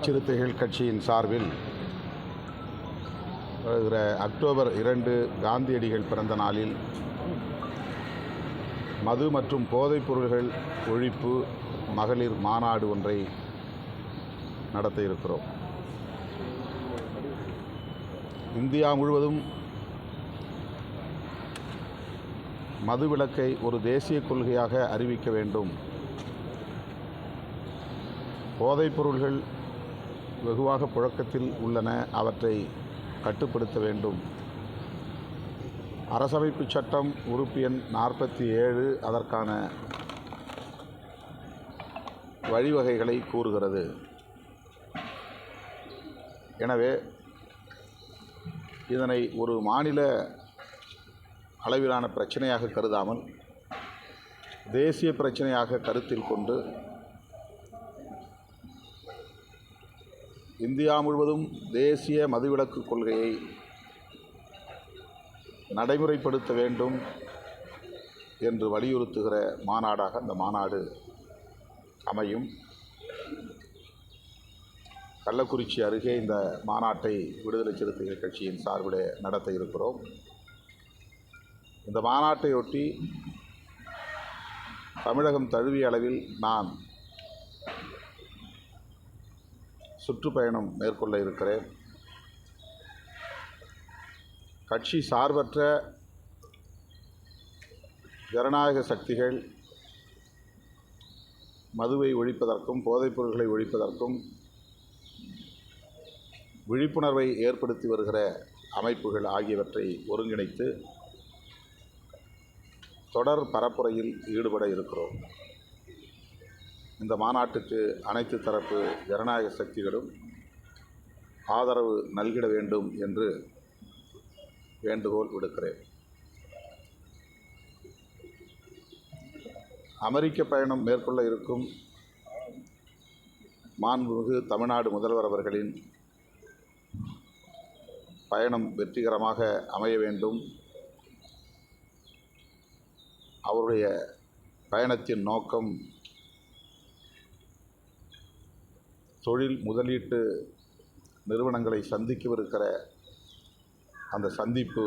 சிறுத்தைகள் கட்சியின் சார்பில் வருகிற அக்டோபர் 2 காந்தியடிகள் பிறந்த நாளில் மது மற்றும் போதைப் பொருள்கள் ஒழிப்பு மகளிர் மாநாடு ஒன்றை நடத்த இருக்கிறோம். இந்தியா முழுவதும் மதுவிலக்கை ஒரு தேசிய கொள்கையாக அறிவிக்க வேண்டும். போதைப் பொருள்கள் வெகுவாக புழக்கத்தில் உள்ளன, அவற்றை கட்டுப்படுத்த வேண்டும். அரசமைப்பு சட்டம் உறுப்பு எண் 47 அதற்கான வழிவகைகளை கூறுகிறது. எனவே இதனை ஒரு மாநில அளவிலான பிரச்சனையாக கருதாமல் தேசிய பிரச்சனையாக கருத்தில் கொண்டு இந்தியா முழுவதும் தேசிய மதுவிலக்கு கொள்கையை நடைமுறைப்படுத்த வேண்டும் என்று வலியுறுத்துகிற மாநாடாக அந்த மாநாடு அமையும். கள்ளக்குறிச்சி அருகே இந்த மாநாட்டை விடுதலை சிறுத்தைகள் கட்சியின் சார்பில் நடத்த இருக்கிறோம். இந்த மாநாட்டையொட்டி தமிழகம் தழுவிய அளவில் நான் சுற்றுப்பயணம் மேற்கொள்ள இருக்கிறேன். கட்சி சார்பற்ற ஜனநாயக சக்திகள் மதுவை ஒழிப்பதற்கும் போதைப் பொருட்களை ஒழிப்பதற்கும் விழிப்புணர்வை ஏற்படுத்தி வருகிற அமைப்புகள் ஆகியவற்றை ஒருங்கிணைத்து தொடர் பரப்புரையில் ஈடுபட இருக்கிறோம். இந்த மாநாட்டுக்கு அனைத்து தரப்பு ஜனநாயக சக்திகளும் ஆதரவு நல்கிட வேண்டும் என்று வேண்டுகோள் விடுக்கிறேன். அமெரிக்க பயணம் மேற்கொள்ள இருக்கும் மாண்புமிகு தமிழ்நாடு முதல்வர் அவர்களின் பயணம் வெற்றிகரமாக அமைய வேண்டும். அவருடைய பயணத்தின் நோக்கம் தொழில் முதலீட்டு நிறுவனங்களை சந்திக்கவிருக்கிற அந்த சந்திப்பு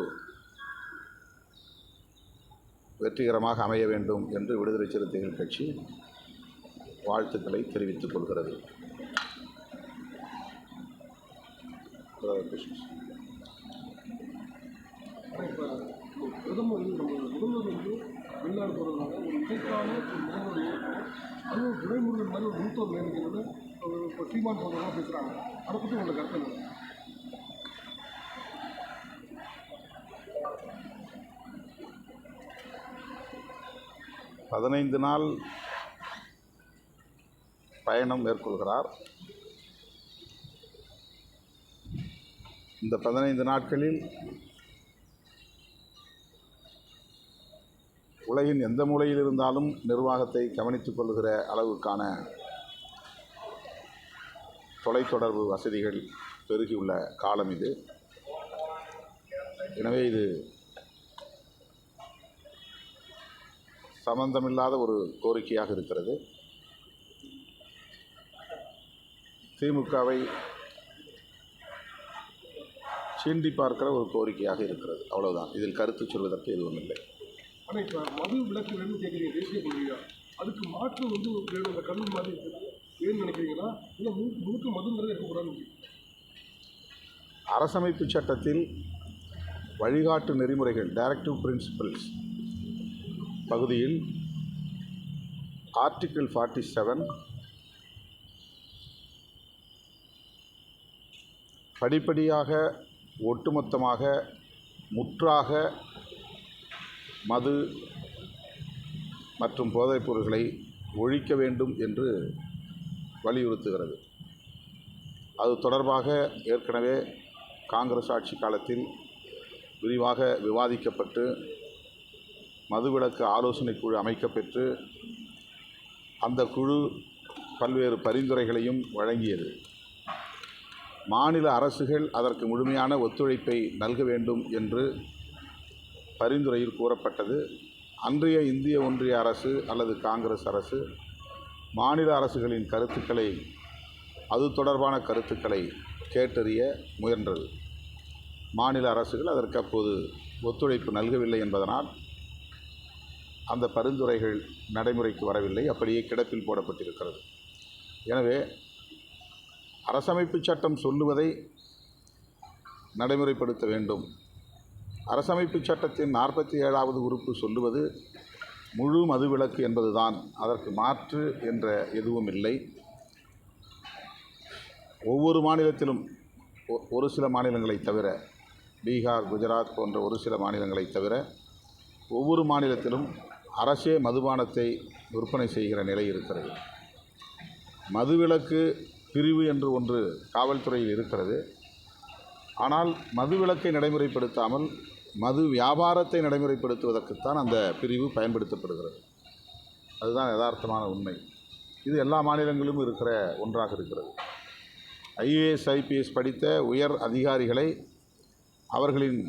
வெற்றிகரமாக அமைய வேண்டும் என்று விடுதலை சிறுத்தைகள் கட்சி வாழ்த்துக்களை தெரிவித்துக் கொள்கிறது. பிரதமர் முதல்வர் வெளிநாடு போகிறதுனால ஒரு இடைக்கால அது துறைமுருகன் மாதிரி ஒரு மூத்தவர் வேணுங்கிறது இப்போ சீமான் போகிறதெல்லாம் பேசுகிறாங்க. அதை பற்றி உங்களோட கருத்து என்ன? பதினைந்து நாள் பயணம் மேற்கொள்கிறார். இந்த 15 நாட்களில் உலகின் எந்த மூலையில் இருந்தாலும் நிர்வாகத்தை கவனித்துக் கொள்கிற அளவுக்கான தொலைத்தொடர்பு வசதிகள் பெருகியுள்ள காலம் இது. எனவே இது சம்பந்தமில்லாத ஒரு கோரிக்கையாக இருக்கிறது. திமுகவை சீண்டி பார்க்கிற ஒரு கோரிக்கையாக இருக்கிறது. அவ்வளவுதான். இதில் கருத்து சொல்வதற்கு எதுவும் இல்லை. ஆனால் இப்போ மது விலக்கு வேணும்னு கேட்குறீங்க, தேசிய கொள்கையா? அதுக்கு மாற்று வேணும், அந்த கல்வி மாதிரி வேணும்னு நினைக்கிறீங்களா? இல்லை முழுக்க மதுங்கிறது இருக்கக்கூடாதுன்னு? அரசமைப்பு சட்டத்தில் வழிகாட்டு நெறிமுறைகள் டைரக்டிவ் பிரின்சிபல்ஸ் பகுதியில் ஆர்டிக்கிள் 47 படிப்படியாக ஒட்டுமொத்தமாக முற்றாக மது மற்றும் போதைப் பொருட்களை ஒழிக்க வேண்டும் என்று வலியுறுத்துகிறது. அது தொடர்பாக ஏற்கனவே காங்கிரஸ் ஆட்சி காலத்தில் விரிவாக விவாதிக்கப்பட்டு மதுவிலக்கு ஆலோசனை குழு அமைக்கப்பெற்று அந்த குழு பல்வேறு பரிந்துரைகளையும் வழங்கியது. மாநில அரசுகள் அதற்கு முழுமையான ஒத்துழைப்பை நல்க வேண்டும் என்று பரிந்துரையில் கூறப்பட்டது. அன்றைய இந்திய ஒன்றிய அரசு அல்லது காங்கிரஸ் அரசு மாநில அரசுகளின் கருத்துக்களை அது தொடர்பான கருத்துக்களை கேட்டறிய முயன்றது. மாநில அரசுகள் அதற்கு அப்போது ஒத்துழைப்பு நல்கவில்லை என்பதனால் அந்த பரிந்துரைகள் நடைமுறைக்கு வரவில்லை, அப்படியே கிடப்பில் போடப்பட்டிருக்கிறது. எனவே அரசமைப்பு சட்டம் சொல்லுவதை நடைமுறைப்படுத்த வேண்டும். அரசமைப்பு சட்டத்தின் 47வது உறுப்பு சொல்லுவது முழு மதுவிலக்கு என்பதுதான், அதற்கு மாற்று என்ற எதுவும் இல்லை. ஒவ்வொரு மாநிலத்திலும் ஒரு சில மாநிலங்களை தவிர, பீகார், குஜராத் போன்ற ஒரு சில மாநிலங்களை தவிர ஒவ்வொரு மாநிலத்திலும் அரசே மதுபானத்தை விற்பனை செய்கிற நிலை இருக்கிறது. மதுவிலக்கு பிரிவு என்று ஒன்று காவல்துறையில் இருக்கிறது. ஆனால் மதுவிலக்கை நடைமுறைப்படுத்தாமல் மது வியாபாரத்தை நடைமுறைப்படுத்துவதற்குத்தான் அந்த பிரிவு பயன்படுத்தப்படுகிறது. அதுதான் யதார்த்தமான உண்மை. இது எல்லா மாநிலங்களிலும் இருக்கிற ஒன்றாக இருக்கிறது. ஐஏஎஸ், ஐபிஎஸ் படித்த உயர் அதிகாரிகளை, அவர்களின்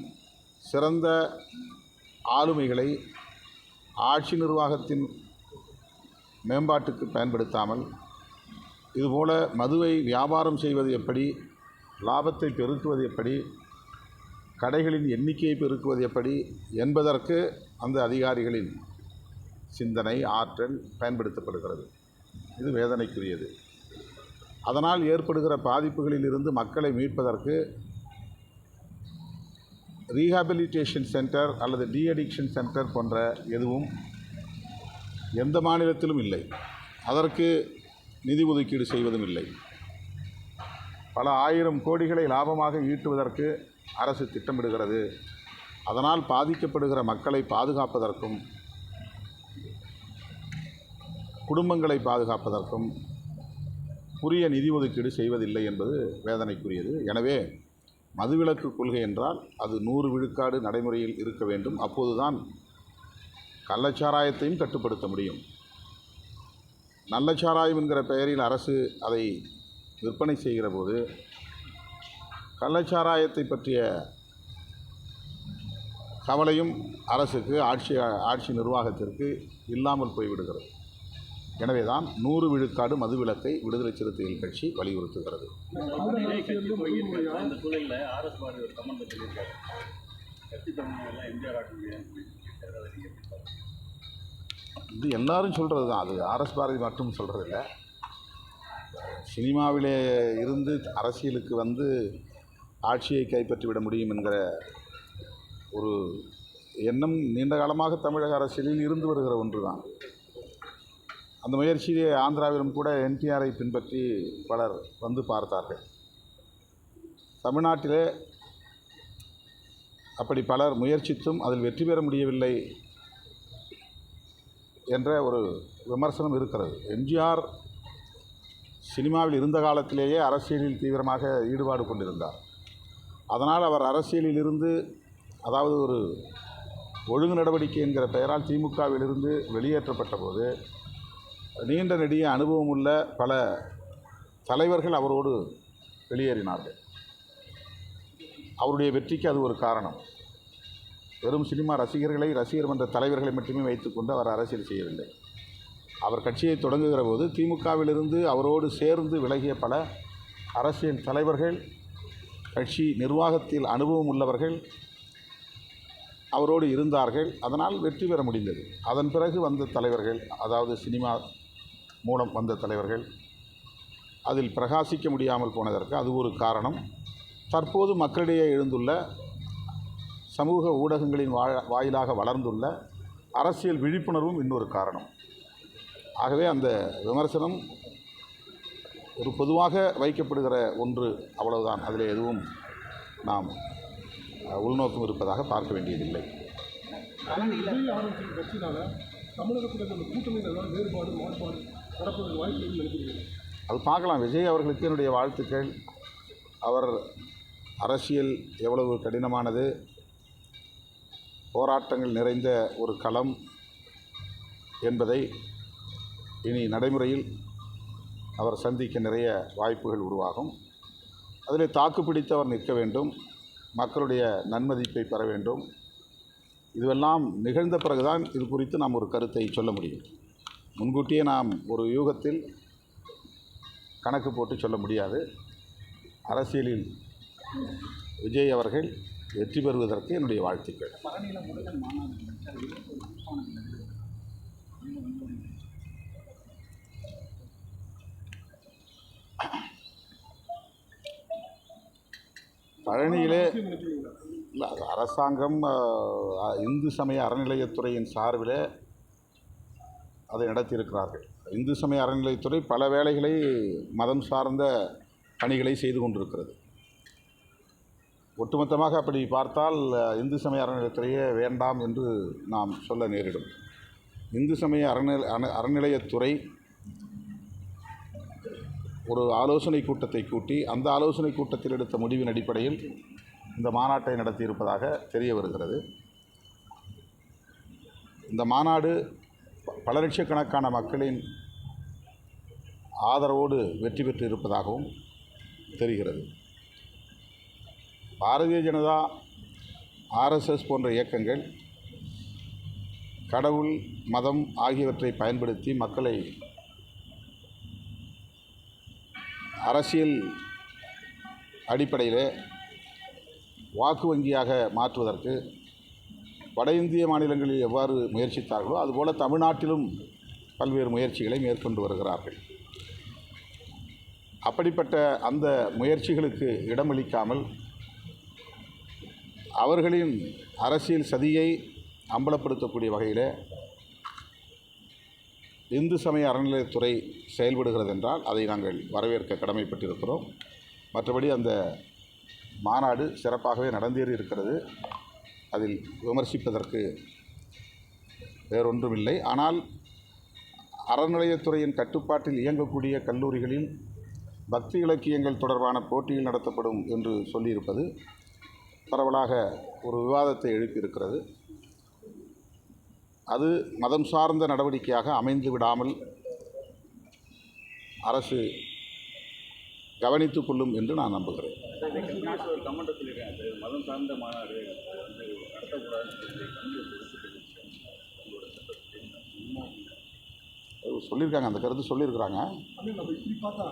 சிறந்த ஆளுமைகளை ஆட்சி நிர்வாகத்தின் மேம்பாட்டுக்கு பயன்படுத்தாமல், இதுபோல மதுவை வியாபாரம் செய்வது எப்படி, லாபத்தை பெருக்குவது எப்படி, கடைகளின் எண்ணிக்கையை பெருக்குவது எப்படி என்பதற்கு அந்த அதிகாரிகளின் சிந்தனை, ஆற்றல் பயன்படுத்தப்படுகிறது. இது வேதனைக்குரியது. அதனால் ஏற்படுகிற பாதிப்புகளில் இருந்து மக்களை மீட்பதற்கு ரீஹாபிலிட்டேஷன் சென்டர் அல்லது டீஅடிக்ஷன் சென்டர் போன்ற எதுவும் எந்த மாநிலத்திலும் இல்லை. அதற்கு நிதி ஒதுக்கீடு செய்வதும் இல்லை. பல ஆயிரம் கோடிகளை லாபமாக ஈட்டுவதற்கு அரசு திட்டமிடுகிறது. அதனால் பாதிக்கப்படுகிற மக்களை பாதுகாப்பதற்கும் குடும்பங்களை பாதுகாப்பதற்கும் உரிய நிதி ஒதுக்கீடு செய்வதில்லை என்பது வேதனைக்குரியது. எனவே மதுவிலக்கு கொள்கை என்றால் அது 100 விழுக்காடு நடைமுறையில் இருக்க வேண்டும். அப்போதுதான் கள்ளச்சாராயத்தையும் கட்டுப்படுத்த முடியும். நல்லச்சாராயம் என்கிற பெயரில் அரசு அதை விற்பனை செய்கிற போது கள்ளச்சாராயத்தை பற்றிய கவலையும் அரசுக்கு, ஆட்சி நிர்வாகத்திற்கு இல்லாமல் போய்விடுகிறது. எனவே தான் 100 விழுக்காடு மதுவிலக்கை விடுதலை சிறுத்தைகள் கட்சி வலியுறுத்துகிறது. இது எல்லாரும் சொல்கிறது தான். அது ஆர்எஸ் பாரதி மட்டும் சொல்கிறதில்ல. சினிமாவிலே இருந்து அரசியலுக்கு வந்து ஆட்சியை கைப்பற்றிவிட முடியும் என்கிற ஒரு எண்ணம் நீண்ட காலமாக தமிழக அரசியலில் இருந்து வருகிற ஒன்று தான். அந்த முயற்சியை ஆந்திராவிலும் கூட என்டிஆரை பின்பற்றி பலர் வந்து பார்த்தார்கள். தமிழ்நாட்டிலே அப்படி பலர் முயற்சித்தும் அதில் வெற்றி பெற முடியவில்லை என்ற ஒரு விமர்சனம் இருக்கிறது. எம்ஜிஆர் சினிமாவில் இருந்த காலத்திலேயே அரசியலில் தீவிரமாக ஈடுபாடு கொண்டிருந்தார். அதனால் அவர் அரசியலில் இருந்து, அதாவது ஒரு ஒழுங்கு நடவடிக்கை என்கிற பெயரால் திமுகவிலிருந்து வெளியேற்றப்பட்ட போது நீண்ட நெடிய அனுபவம் உள்ள பல தலைவர்கள் அவரோடு வெளியேறினார்கள். அவருடைய வெற்றிக்கு அது ஒரு காரணம். வெறும் சினிமா ரசிகர் மன்ற தலைவர்களை மட்டுமே வைத்துக்கொண்டு அவர் அரசியல் செய்யவில்லை. அவர் கட்சியை தொடங்குகிற போது திமுகவிலிருந்து அவரோடு சேர்ந்து விலகிய பல அரசியல் தலைவர்கள், கட்சி நிர்வாகத்தில் அனுபவம் உள்ளவர்கள் அவரோடு இருந்தார்கள். அதனால் வெற்றி பெற முடிந்தது. அதன் பிறகு வந்த தலைவர்கள், அதாவது சினிமா மூலம் வந்த தலைவர்கள், அதில் பிரகாசிக்க முடியாமல் போனதற்கு அது ஒரு காரணம். தற்போது மக்களிடையே எழுந்துள்ள, சமூக ஊடகங்களின் வாயிலாக வளர்ந்துள்ள அரசியல் விழிப்புணர்வும் இன்னொரு காரணம். ஆகவே அந்த விமர்சனம் ஒரு பொதுவாக வைக்கப்படுகிற ஒன்று, அவ்வளவுதான். அதில் எதுவும் நாம் உள்நோக்கம் இருப்பதாக பார்க்க வேண்டியதில்லை. கட்சினால தமிழகத்தில் அந்த கூட்டணியில் ஏதாவது வேறுபாடு, மாறுபாடு நடப்பதற்கு வாய்ப்பு நினைக்கிறீங்க? அது பார்க்கலாம். விஜய் அவர்களுக்கு என்னுடைய வாழ்த்துக்கள். அவர் அரசியல் எவ்வளவு கடினமானது, போராட்டங்கள் நிறைந்த ஒரு களம் என்பதை இனி நடைமுறையில் அவர் சந்திக்க நிறைய வாய்ப்புகள் உருவாகும். அதில் தாக்கு பிடித்து அவர் நிற்க வேண்டும், மக்களுடைய நன்மதிப்பை பெற வேண்டும். இதுவெல்லாம் நிகழ்ந்த பிறகுதான் இது குறித்து நாம் ஒரு கருத்தை சொல்ல முடியும். முன்கூட்டியே நாம் ஒரு யூகத்தில் கணக்கு போட்டு சொல்ல முடியாது. அரசியலில் விஜய் அவர்கள் வெற்றி பெறுவதற்கு என்னுடைய வாழ்த்துக்கள். பழனியிலே இல்லை, அது அரசாங்கம் இந்து சமய அறநிலையத்துறையின் சார்பில் அதை நடத்தியிருக்கிறார்கள். இந்து சமய அறநிலையத்துறை பல வேளைகளை மதம் சார்ந்த பணிகளை செய்து கொண்டிருக்கிறது. ஒட்டுமொத்தமாக அப்படி பார்த்தால் இந்து சமய அறநிலையத்துறையே வேண்டாம் என்று நாம் சொல்ல நேரிடும். இந்து சமய அறநிலையத்துறை ஒரு ஆலோசனை கூட்டத்தை கூட்டி அந்த ஆலோசனை கூட்டத்தில் எடுத்த முடிவின் அடிப்படையில் இந்த மாநாட்டை நடத்தியிருப்பதாக தெரிய வருகிறது. இந்த மாநாடு பல லட்சக்கணக்கான மக்களின் ஆதரவோடு வெற்றி பெற்று இருப்பதாகவும் தெரிகிறது. பாரதிய ஜனதா, ஆர்எஸ்எஸ் போன்ற இயக்கங்கள் கடவுள், மதம் ஆகியவற்றை பயன்படுத்தி மக்களை அரசியல் அடிப்படையில் வாக்கு வங்கியாக மாற்றுவதற்கு வட இந்திய மாநிலங்களில் எவ்வாறு முயற்சித்தார்களோ அதுபோல் தமிழ்நாட்டிலும் பல்வேறு முயற்சிகளை மேற்கொண்டு வருகிறார்கள். அப்படிப்பட்ட அந்த முயற்சிகளுக்கு இடமளிக்காமல் அவர்களின் அரசியல் சதியை அம்பலப்படுத்தக்கூடிய வகையில் இந்து சமய அறநிலையத்துறை செயல்படுகிறது என்றால் அதை நாங்கள் வரவேற்க கடமைப்பட்டிருக்கிறோம். மற்றபடி அந்த மாநாடு சிறப்பாகவே நடந்தேறி இருக்கிறது. அதில் விமர்சிப்பதற்கு வேறொன்றுமில்லை. ஆனால் அறநிலையத்துறையின் கட்டுப்பாட்டில் இயங்கக்கூடிய கல்லூரிகளில் பக்தி இலக்கியங்கள் தொடர்பான போட்டிகள் நடத்தப்படும் என்று சொல்லியிருப்பது பரவலாக ஒரு விவாதத்தை எழுப்பியிருக்கிறது. அது மதம் சார்ந்த நடவடிக்கையாக அமைந்து விடாமல் அரசு கவனித்துக் கொள்ளும் என்று நான் நம்புகிறேன். மதம் சார்ந்த மாநாடு சொல்லியிருக்காங்க, அந்த கருத்து சொல்லியிருக்கிறாங்க. நம்ம இப்படி பார்த்தா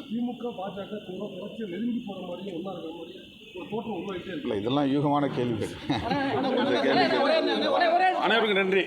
திமுக பாஜக தொடர்ச்சியாக நெருங்கி போகிற மாதிரியும் ஒன்றா இருக்கிற மாதிரி ஒரு தோற்றம் உருவாகிட்டே இருக்கு. இல்லை, இதெல்லாம் யூகமான கேள்விகள். அனைவருக்கும் நன்றி.